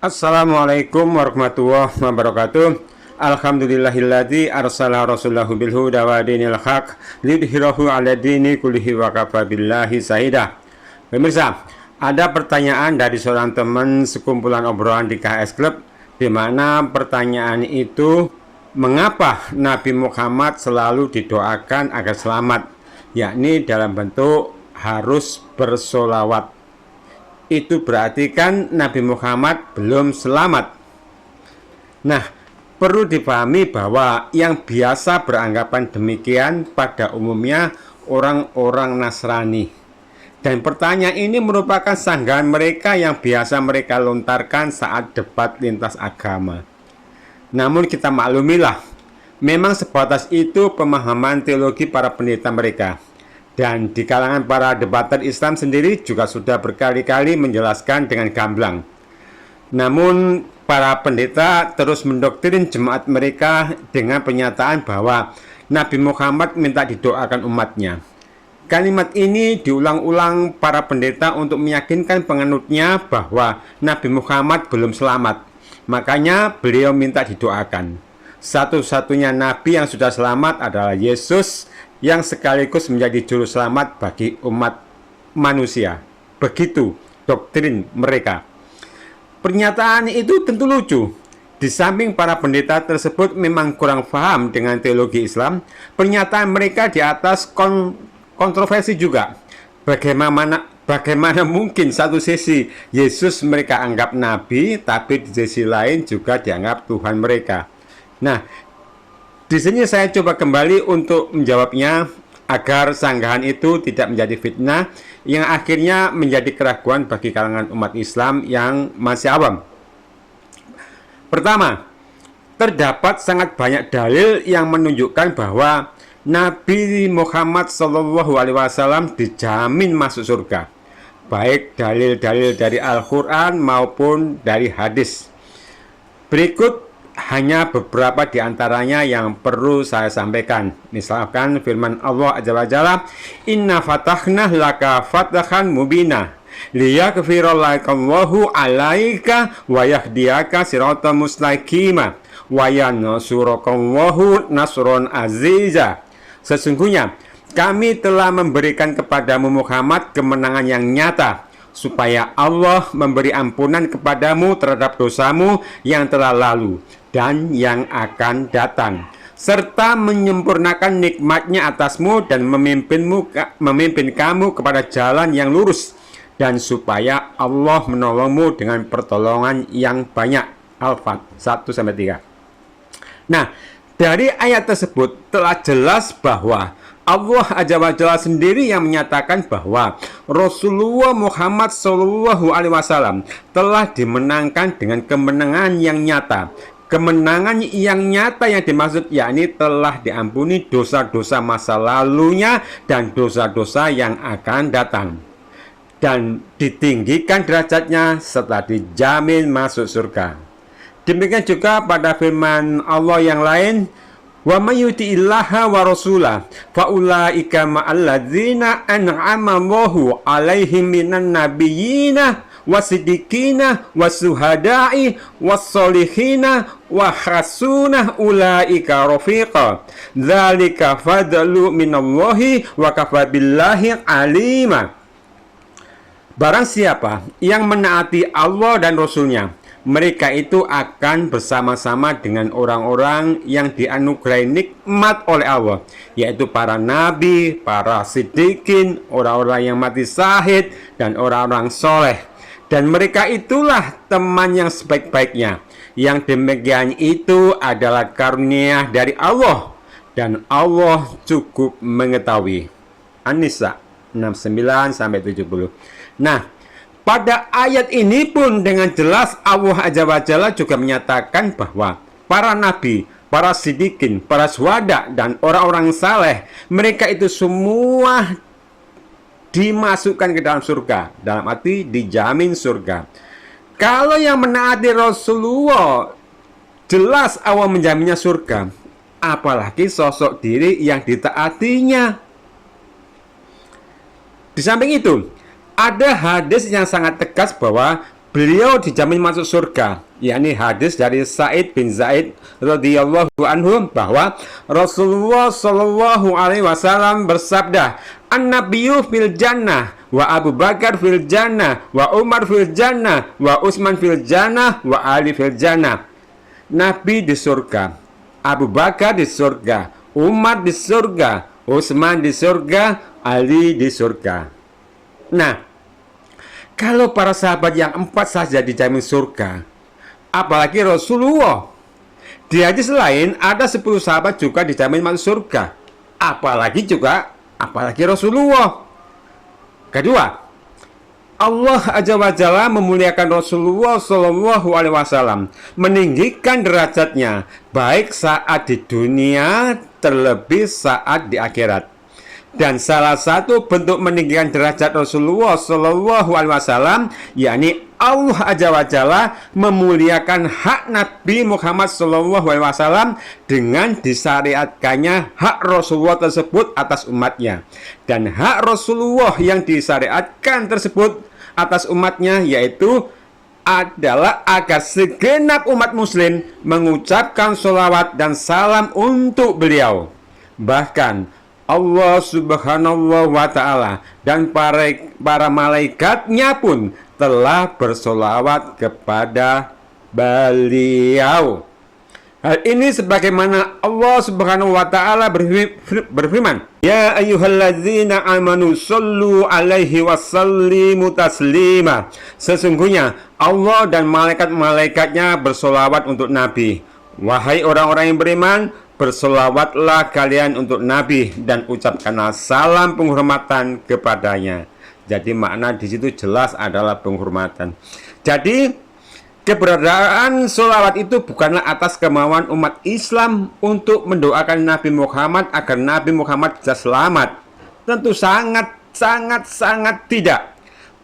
Assalamualaikum warahmatullahi wabarakatuh. Alhamdulillahilladzi arsala rasulahu bil huda wa dinil haq lidhirahu ala dini kullihi wa kafa billahi sahida. Pemirsa, ada pertanyaan dari seorang teman sekumpulan obrolan di KS Club, di mana pertanyaan itu, mengapa Nabi Muhammad selalu didoakan agar selamat, yakni dalam bentuk harus bersolawat. Itu berarti kan Nabi Muhammad belum selamat. Nah, perlu dipahami bahwa yang biasa beranggapan demikian pada umumnya orang-orang Nasrani. Dan pertanyaan ini merupakan sanggahan mereka yang biasa mereka lontarkan saat debat lintas agama. Namun kita maklumilah, memang sebatas itu pemahaman teologi para pendeta mereka. Dan di kalangan para debater Islam sendiri juga sudah berkali-kali menjelaskan dengan gamblang. Namun para pendeta terus mendoktrin jemaat mereka dengan pernyataan bahwa Nabi Muhammad minta didoakan umatnya. Kalimat ini diulang-ulang para pendeta untuk meyakinkan penganutnya bahwa Nabi Muhammad belum selamat. Makanya beliau minta didoakan. Satu-satunya Nabi yang sudah selamat adalah Yesus, yang sekaligus menjadi juru selamat bagi umat manusia. Begitu doktrin mereka. Pernyataan itu tentu lucu. Di samping para pendeta tersebut memang kurang paham dengan teologi Islam, pernyataan mereka di atas kontroversi juga. Bagaimana mungkin satu sisi Yesus mereka anggap nabi, tapi di sisi lain juga dianggap Tuhan mereka. Nah, di sini saya coba kembali untuk menjawabnya agar sanggahan itu tidak menjadi fitnah yang akhirnya menjadi keraguan bagi kalangan umat Islam yang masih awam. Pertama, terdapat sangat banyak dalil yang menunjukkan bahwa Nabi Muhammad SAW dijamin masuk surga, baik dalil-dalil dari Al-Quran maupun dari hadis. Berikut hanya beberapa di antaranya yang perlu saya sampaikan. Misalkan firman Allah Azza wa Jalla, "Inna fatahna laka fatahan mubina liyaghfira lakallahu 'alaika wa yahdiyaka siratan mustaqima wa yansurakallahu nasron aziza." Sesungguhnya kami telah memberikan kepadamu Muhammad kemenangan yang nyata, supaya Allah memberi ampunan kepadamu terhadap dosamu yang telah lalu dan yang akan datang, serta menyempurnakan nikmatnya atasmu dan memimpin kamu kepada jalan yang lurus, dan supaya Allah menolongmu dengan pertolongan yang banyak. Al-Fat 1-3. Nah, dari ayat tersebut telah jelas bahwa Allah Azza wa Jalla sendiri yang menyatakan bahwa Rasulullah Muhammad SAW telah dimenangkan dengan kemenangan yang nyata. Kemenangan yang nyata yang dimaksud yakni telah diampuni dosa-dosa masa lalunya dan dosa-dosa yang akan datang, dan ditinggikan derajatnya setelah dijamin masuk surga. Demikian juga pada firman Allah yang lain, "Wa may yuti'illaha wa rasulahu fa ulaika ma'alladzina an'ama Allahu 'alaihim minan nabiyyina wasiddiqina wasuhada'i wassolihina wa hasuna ulaika rafiqa dzalika fadlu minallahi wa kafa billahi alima." Barang siapa yang menaati Allah dan Rasulnya, mereka itu akan bersama-sama dengan orang-orang yang dianugerahi nikmat oleh Allah, yaitu para nabi, para siddiqin, orang-orang yang mati syahid, dan orang-orang soleh. Dan mereka itulah teman yang sebaik-baiknya. Yang demikian itu adalah karunia dari Allah, dan Allah cukup mengetahui. An-Nisa 69-70. Nah, pada ayat ini pun dengan jelas Allah Azza wa Jalla juga menyatakan bahwa para nabi, para siddiqin, para syuhada, dan orang-orang saleh, mereka itu semua dimasukkan ke dalam surga, dalam arti dijamin surga. Kalau yang menaati Rasulullah jelas Allah menjaminnya surga, apalagi sosok diri yang ditaatinya. Di samping itu, ada hadis yang sangat tegas bahwa beliau dijamin masuk surga. Yakni hadis dari Sa'id bin Zaid radhiyallahu anhu bahwa Rasulullah Shallallahu alaihi wasallam bersabda, "An-nabiyyu fil jannah wa Abu Bakar fil jannah wa Umar fil jannah wa Utsman fil jannah wa Ali fil jannah." Nabi di surga, Abu Bakar di surga, Umar di surga, Utsman di surga, Ali di surga. Nah, kalau para sahabat yang 4 saja dijamin surga, apalagi Rasulullah. Di hadis lain ada 10 sahabat juga dijamin masuk surga. Apalagi Rasulullah. Kedua, Allah Azza wa Jalla memuliakan Rasulullah Shallallahu alaihi wasallam, meninggikan derajatnya baik saat di dunia terlebih saat di akhirat. Dan salah satu bentuk meninggikan derajat Rasulullah Shallallahu alaihi wasallam yakni Allah Azza wa Jalla memuliakan hak Nabi Muhammad Shallallahu alaihi wasallam dengan disyariatkannya hak Rasulullah tersebut atas umatnya. Dan hak Rasulullah yang disyariatkan tersebut atas umatnya yaitu adalah agar segenap umat muslim mengucapkan sholawat dan salam untuk beliau. Bahkan Allah Subhanahu wa ta'ala dan para malaikatnya pun telah bersolawat kepada beliau. Hal ini sebagaimana Allah Subhanahu wa ta'ala berfirman, "Ya ayyuhalladzina amanu sallu alaihi wasallimu taslima." Sesungguhnya Allah dan malaikat-malaikatnya bersolawat untuk Nabi. Wahai orang-orang yang beriman, bersolawatlah kalian untuk Nabi dan ucapkanlah salam penghormatan kepadanya. Jadi makna di situ jelas adalah penghormatan. Jadi keberadaan solawat itu bukanlah atas kemauan umat Islam untuk mendoakan Nabi Muhammad agar Nabi Muhammad bisa selamat. Tentu sangat tidak.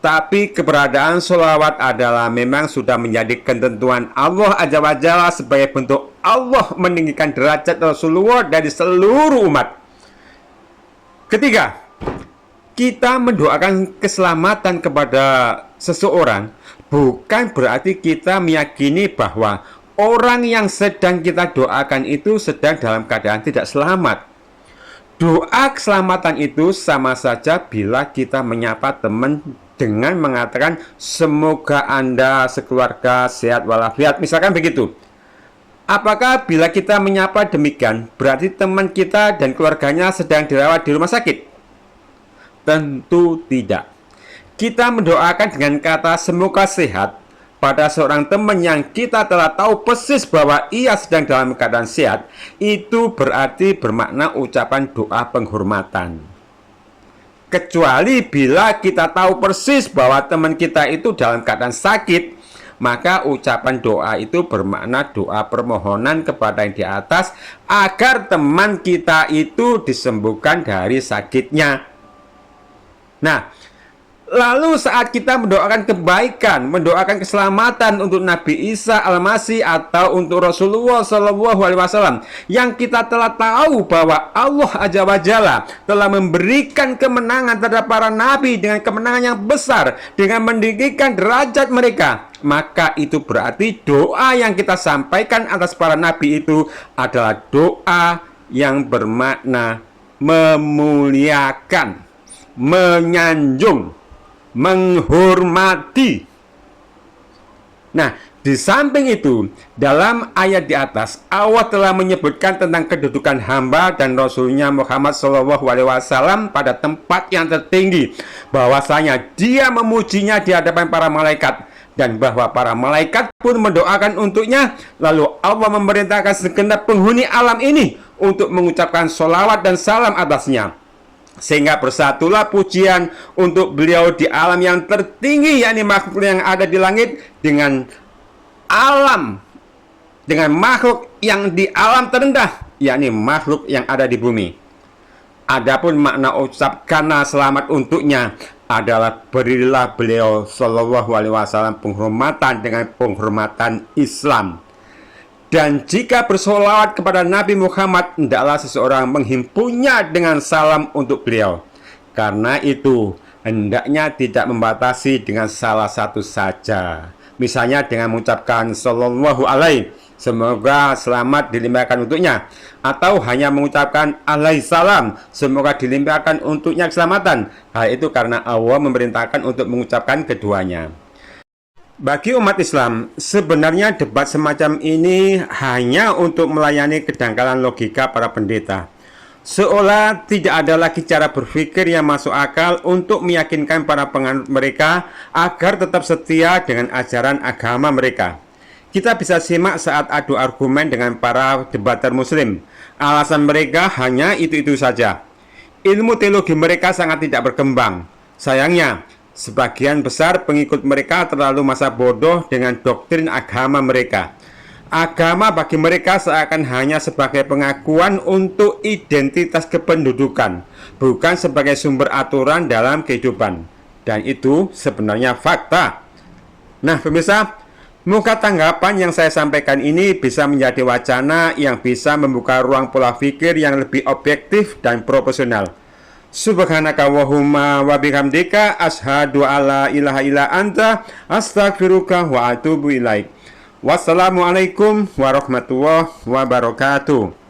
Tapi keberadaan solawat adalah memang sudah menjadi ketentuan Allah Azza wa Jalla sebagai bentuk Allah meninggikan derajat Rasulullah dari seluruh umat. Ketiga, kita mendoakan keselamatan kepada seseorang bukan berarti kita meyakini bahwa orang yang sedang kita doakan itu sedang dalam keadaan tidak selamat. Doa keselamatan itu sama saja bila kita menyapa teman dengan mengatakan semoga Anda sekeluarga sehat walafiat, misalkan begitu. Apakah bila kita menyapa demikian berarti teman kita dan keluarganya sedang dirawat di rumah sakit? Tentu tidak. Kita mendoakan dengan kata semoga sehat pada seorang teman yang kita telah tahu persis bahwa ia sedang dalam keadaan sehat, itu berarti bermakna ucapan doa penghormatan. Kecuali bila kita tahu persis bahwa teman kita itu dalam keadaan sakit, maka ucapan doa itu bermakna doa permohonan kepada yang di atas agar teman kita itu disembuhkan dari sakitnya. Nah, lalu saat kita mendoakan kebaikan, mendoakan keselamatan untuk Nabi Isa Al-Masih atau untuk Rasulullah Shallallahu alaihi wasallam, yang kita telah tahu bahwa Allah Azza wa Jalla telah memberikan kemenangan terhadap para nabi dengan kemenangan yang besar, dengan meninggikan derajat mereka, maka itu berarti doa yang kita sampaikan atas para nabi itu adalah doa yang bermakna memuliakan, menyanjung, menghormati. Nah, di samping itu, dalam ayat di atas Allah telah menyebutkan tentang kedudukan hamba dan Rasulnya Muhammad SAW pada tempat yang tertinggi, bahwasanya dia memujinya di hadapan para malaikat, dan bahwa para malaikat pun mendoakan untuknya. Lalu Allah memerintahkan segenap penghuni alam ini untuk mengucapkan sholawat dan salam atasnya, sehingga bersatulah pujian untuk beliau di alam yang tertinggi, yakni makhluk yang ada di langit dengan makhluk yang di alam terendah, yakni makhluk yang ada di bumi. Adapun makna ucapkanlah selamat untuknya adalah berilah beliau Shallallahu alaihi wasallam penghormatan dengan penghormatan Islam. Dan jika bersolawat kepada Nabi Muhammad, hendaklah seseorang menghimpunnya dengan salam untuk beliau. Karena itu, hendaknya tidak membatasi dengan salah satu saja, Misalnya dengan mengucapkan sallallahu alaihi, semoga selamat dilimpahkan untuknya, atau hanya mengucapkan alaihissalam, semoga dilimpahkan untuknya keselamatan. Hal itu karena Allah memerintahkan untuk mengucapkan keduanya. Bagi umat Islam, sebenarnya debat semacam ini hanya untuk melayani kedangkalan logika para pendeta. Seolah tidak ada lagi cara berpikir yang masuk akal untuk meyakinkan para penganut mereka agar tetap setia dengan ajaran agama mereka. Kita bisa simak saat adu argumen dengan para debater muslim. Alasan mereka hanya itu-itu saja. Ilmu teologi mereka sangat tidak berkembang. Sayangnya, sebagian besar pengikut mereka terlalu masa bodoh dengan doktrin agama mereka. Agama bagi mereka seakan hanya sebagai pengakuan untuk identitas kependudukan, bukan sebagai sumber aturan dalam kehidupan. Dan itu sebenarnya fakta. Nah, pemirsa, moga tanggapan yang saya sampaikan ini bisa menjadi wacana yang bisa membuka ruang pola pikir yang lebih objektif dan profesional. Subhanakallahumma wa bihamdika asyhadu alla ilaha illa anta astaghfiruka wa atubu ilaik. Wassalamualaikum warahmatullahi wabarakatuh.